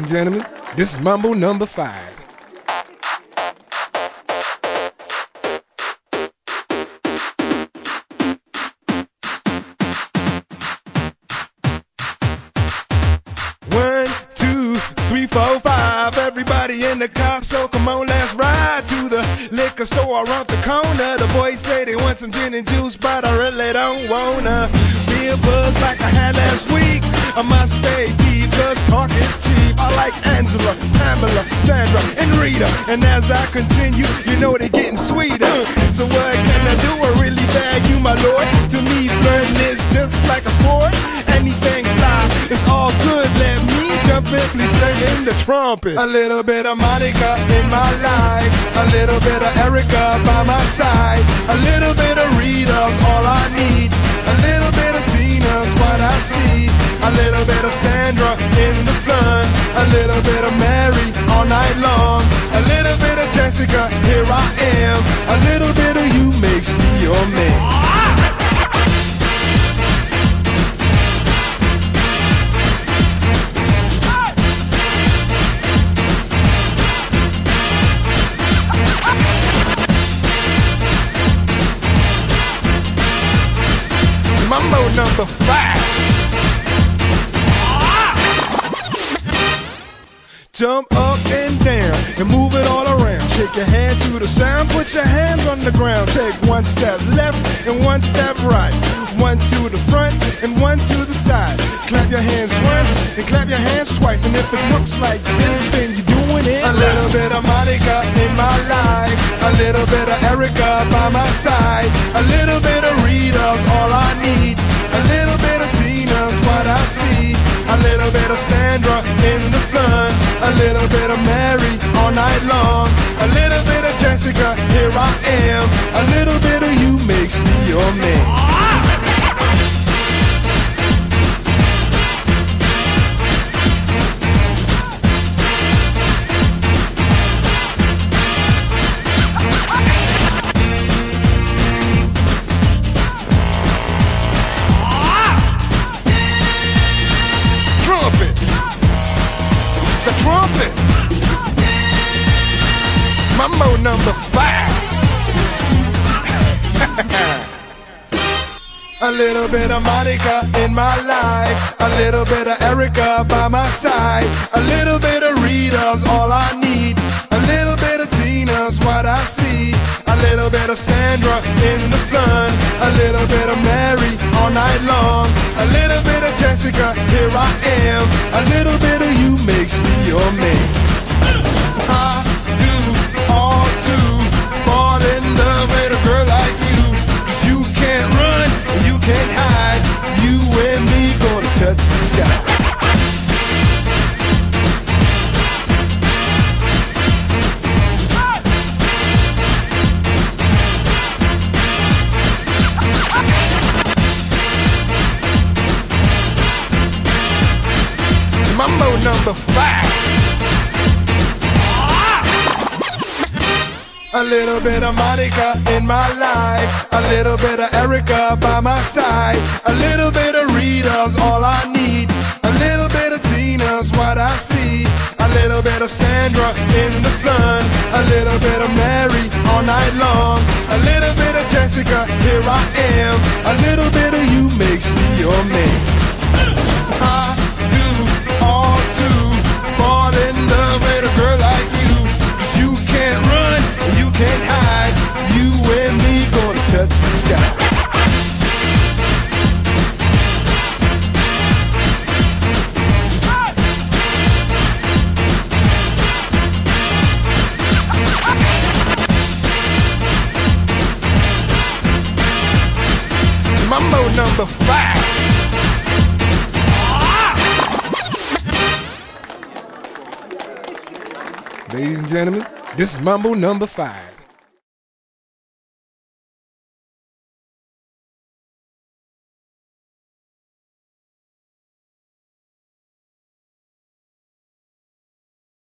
gentlemen, this is Mambo number 5. One, two, three, four, five. Everybody in the car, so come on, let's ride to the liquor store around the corner. The boys say they want some gin and juice, but I really don't wanna be a buzz like I had last week. I must stay deep, cause talk is cheap. I like Angela, Pamela, Sandra, and Rita. And as I continue, you know they're getting sweeter. So what can I do? I really bag you, my lord. To me, flirting is just like a sport. Anything fly, it's all good. Let me jump in, please sing the trumpet. A little bit of Monica in my life, a little bit of Erica by my side, a little bit of Rita's all I need, a little bit of Tina's what I see, a little bit of Sandra in the sun, a little bit of Mary all night long, a little bit of Jessica, here I am, a little bit of you makes me your man. Mambo number 5. Jump up and down and move it all around. Shake your hand to the sound, put your hands on the ground. Take one step left and one step right. One to the front and one to the side. Clap your hands once and clap your hands twice. And if it looks like this, then you're doing it. A little bit of Monica in my life, a little bit of Erica by my side, a little bit of Rita's all I need, a little bit of Tina's what I see, a little bit of Sandra in the sun, a little bit of Mary all night long, a little bit of Jessica, here I am, a little bit of you makes me your man. The trumpet. Mambo number 5. A little bit of Monica in my life, a little bit of Erica by my side, a little bit of Rita's all I need, a little bit of Tina's what I see, a little bit of Sandra in the sun, a little bit of Mary all night long, a little bit of Jessica, here I am, a little bit of you makes me your man. I do all to fall in love with a girl like you, 'cause you can't run and you can't hide, you and me gonna touch the sky. Mambo number 5. A little bit of Monica in my life, a little bit of Erica by my side, a little bit of Rita's all I need, a little bit of Tina's what I see, a little bit of Sandra in the sun, a little bit of Mary all night long, a little bit of Jessica, here I am, a little bit of you makes me your man. I do all to fall in love with a girl like you, 'cause you can't run and you can't hide, you and me gonna touch the sky. Mambo number 5. Ladies and gentlemen, this is Mambo number 5.